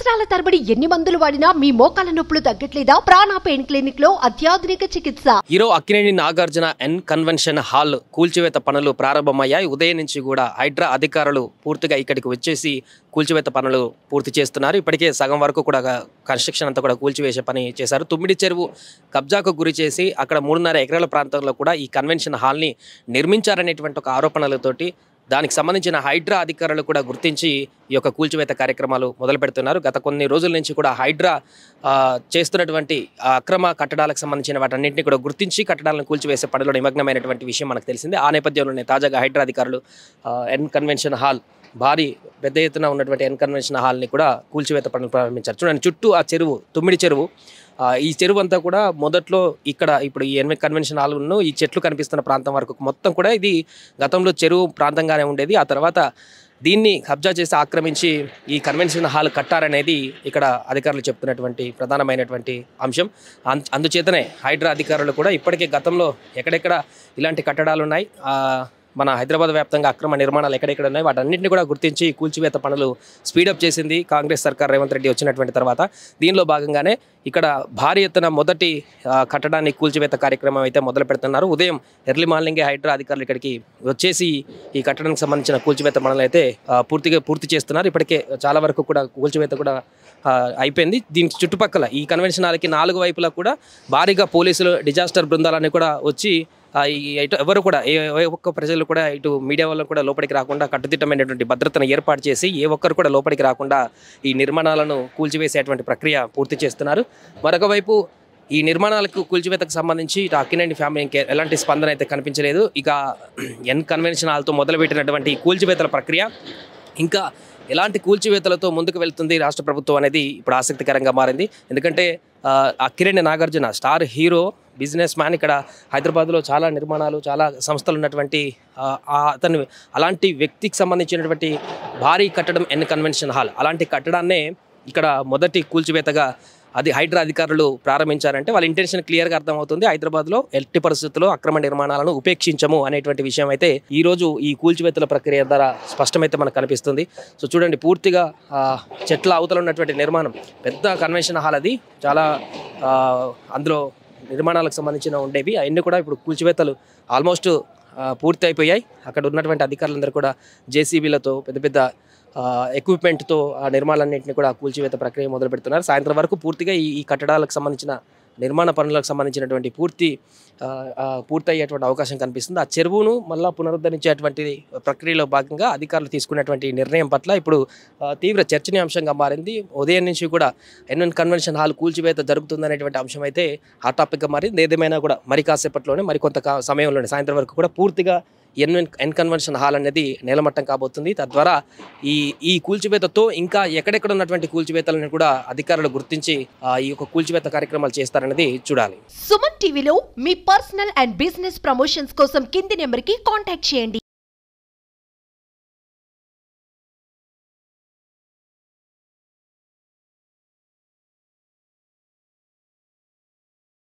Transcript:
సంవత్సరాల తరబడి ఎన్ని మందులు వాడినా మీ మోకాల నొప్పులు తగ్గట్లేదా? ప్రాణ పెయిన్ క్లినిక్ లో అత్యాధునిక చికిత్స. Hero Akkineni Nagarjuna N convention hall కూల్చివేత పనులు ప్రారంభమయ్యాయి. ఉదయం నుంచి కూడా హైడ్రా అధికారులు పూర్తిగా ఇక్కడికి వచ్చేసి కూల్చివేత పనులు పూర్తి చేస్తున్నారు. ఇప్పటికే సగం వరకు కూడా కన్స్ట్రక్షన్ అంతా కూడా కూల్చివేసే పని చేశారు. తుమ్మిడి చెరువు కబ్జాకు గురి చేసి అక్కడ 3.5 ఎకరాల ప్రాంతంలో కూడా ఈ కన్వెన్షన్ హాల్ని నిర్మించారనేటువంటి ఒక ఆరోపణలతోటి దానికి సంబంధించిన హైడ్రా అధికారులు కూడా గుర్తించి ఈ యొక్క కూల్చివేత కార్యక్రమాలు మొదలు పెడుతున్నారు. గత కొన్ని రోజుల నుంచి కూడా హైడ్రా చేస్తున్నటువంటి అక్రమ కట్టడాలకు సంబంధించిన వాటన్నింటినీ కూడా గుర్తించి కట్టడాలను కూల్చివేసే పనిలో నిమగ్నమైనటువంటి విషయం మనకు తెలిసిందే. ఆ నేపథ్యంలోనే తాజాగా హైడ్రా అధికారులు ఎన్ కన్వెన్షన్ హాల్ పెద్ద ఎత్తున ఉన్నటువంటి ఎన్ కన్వెన్షన్ హాల్ని కూడా కూల్చివేత పనులు ప్రారంభించారు. చూడండి, చుట్టూ ఆ చెరువు, తుమ్మిడి చెరువు, ఈ చెరువు అంతా కూడా మొదట్లో ఇప్పుడు ఈ ఎన్ కన్వెన్షన్ హాల్ను ఈ చెట్లు కనిపిస్తున్న ప్రాంతం వరకు మొత్తం కూడా ఇది గతంలో చెరువు ప్రాంతంగానే ఉండేది. ఆ తర్వాత దీన్ని కబ్జా చేసి ఆక్రమించి ఈ కన్వెన్షన్ హాల్ కట్టారనేది ఇక్కడ అధికారులు చెప్తున్నటువంటి ప్రధానమైనటువంటి అంశం. అందుచేతనే హైడ్రా అధికారులు కూడా ఇప్పటికే గతంలో ఎక్కడెక్కడ ఇలాంటి కట్టడాలు ఉన్నాయి, మన హైదరాబాద్ వ్యాప్తంగా అక్రమ నిర్మాణాలు ఎక్కడెక్కడ ఉన్నాయి, వాటన్నింటినీ కూడా గుర్తించి కూల్చివేత పనులు స్పీడప్ చేసింది కాంగ్రెస్ సర్కార్ రేవంత్ రెడ్డి వచ్చినటువంటి తర్వాత. దీనిలో భాగంగానే ఇక్కడ భారీ ఎత్తున మొదటి కట్టడాన్ని కూల్చివేత కార్యక్రమం అయితే మొదలు పెడుతున్నారు. ఉదయం ఎర్లీ మార్నింగే హైడ్రా అధికారులు ఇక్కడికి వచ్చేసి ఈ కట్టడానికి సంబంధించిన కూల్చివేత పనులు అయితే పూర్తి చేస్తున్నారు. ఇప్పటికే చాలా వరకు కూడా కూల్చివేత కూడా అయిపోయింది. దీనికి చుట్టుపక్కల ఈ కన్వెన్షన్ హాల్కి 4 వైపులా కూడా భారీగా పోలీసులు డిజాస్టర్ బృందాలన్నీ కూడా వచ్చి ఎవరు కూడా ఏ ఒక్క ప్రజలు కూడా ఇటు మీడియా వాళ్ళు కూడా లోపలికి రాకుండా కట్టుదిట్టమైనటువంటి భద్రతను ఏర్పాటు చేసి ఏ ఒక్కరు కూడా లోపలికి రాకుండా ఈ నిర్మాణాలను కూల్చివేసేటువంటి ప్రక్రియ పూర్తి చేస్తున్నారు. మరొక వైపు ఈ నిర్మాణాలకు కూల్చివేతకు సంబంధించి ఇటు అక్కినేని ఫ్యామిలీకి ఎలాంటి స్పందన అయితే కనిపించలేదు. ఇక ఎన్ కన్వెన్షన్ హాల్తో మొదలుపెట్టినటువంటి కూల్చివేతల ప్రక్రియ ఇంకా ఎలాంటి కూల్చివేతలతో ముందుకు వెళ్తుంది రాష్ట్ర ప్రభుత్వం అనేది ఇప్పుడు ఆసక్తికరంగా మారింది. ఎందుకంటే Akkineni Nagarjuna star hero, business man, ఇక్కడ హైదరాబాద్లో చాలా నిర్మాణాలు, చాలా సంస్థలు ఉన్నటువంటి అతను అలాంటి వ్యక్తికి సంబంధించినటువంటి భారీ కట్టడం ఎన్ కన్వెన్షన్ హాల్, అలాంటి కట్టడాన్నే ఇక్కడ మొదటి కూల్చివేతగా హైడ్రా అధికారులు ప్రారంభించారంటే వాళ్ళ ఇంటెన్షన్ క్లియర్గా అర్థమవుతుంది. హైదరాబాద్లో ఎట్టి పరిస్థితుల్లో అక్రమ నిర్మాణాలను ఉపేక్షించము అనేటువంటి విషయం అయితే ఈరోజు ఈ కూల్చివేతల ప్రక్రియ ద్వారా స్పష్టమైతే మనకు కనిపిస్తుంది. సో చూడండి, పూర్తిగా చెట్ల అవతల ఉన్నటువంటి నిర్మాణం పెద్ద కన్వెన్షన్ హాల్, అది చాలా అందులో నిర్మాణాలకు సంబంధించిన ఉండేవి అవన్నీ కూడా ఇప్పుడు కూల్చివేతలు ఆల్మోస్ట్ పూర్తి అయిపోయాయి. అక్కడ ఉన్నటువంటి అధికారులందరూ కూడా జేసీబీలతో పెద్ద ఎక్విప్మెంట్తో ఆ నిర్మాణాలన్నింటినీ కూడా కూల్చివేత ప్రక్రియ మొదలు పెడుతున్నారు. సాయంత్రం వరకు పూర్తిగా ఈ కట్టడాలకు సంబంధించిన నిర్మాణ పనులకు సంబంధించినటువంటి పూర్తయ్యేటువంటి అవకాశం కనిపిస్తుంది. ఆ చెరువును మళ్ళా పునరుద్ధరించేటువంటి ప్రక్రియలో భాగంగా అధికారులు తీసుకున్నటువంటి నిర్ణయం పట్ల ఇప్పుడు తీవ్ర చర్చనీయాంశంగా మారింది. ఉదయం నుంచి కూడా ఎన్ కన్వెన్షన్ హాల్ కూల్చివేత జరుగుతుందనేటువంటి అంశం అయితే హాట్ టాపిక్గా మారింది. ఏదేమైనా కూడా మరి కాసేపట్లోనే మరికొంత సమయంలోనే సాయంత్రం వరకు కూడా పూర్తిగా ఎన్ కన్వెన్షన్ హాల్ అనేది నేలమట్టం కాబోతుంది. తద్వారా ఈ కూల్చివేతతో ఇంకా ఎక్కడెక్కడ ఉన్నటువంటి కూల్చివేతలను కూడా అధికారులు గుర్తించి ఈ యొక్క కూల్చివేత కార్యక్రమాలు చేస్తారనేది చూడాలి. సుమన్ టీవీలో మీ పర్సనల్ అండ్ బిజినెస్ ప్రమోషన్స్ కోసం కింది నెంబర్కి కాంటాక్ట్ చేయండి.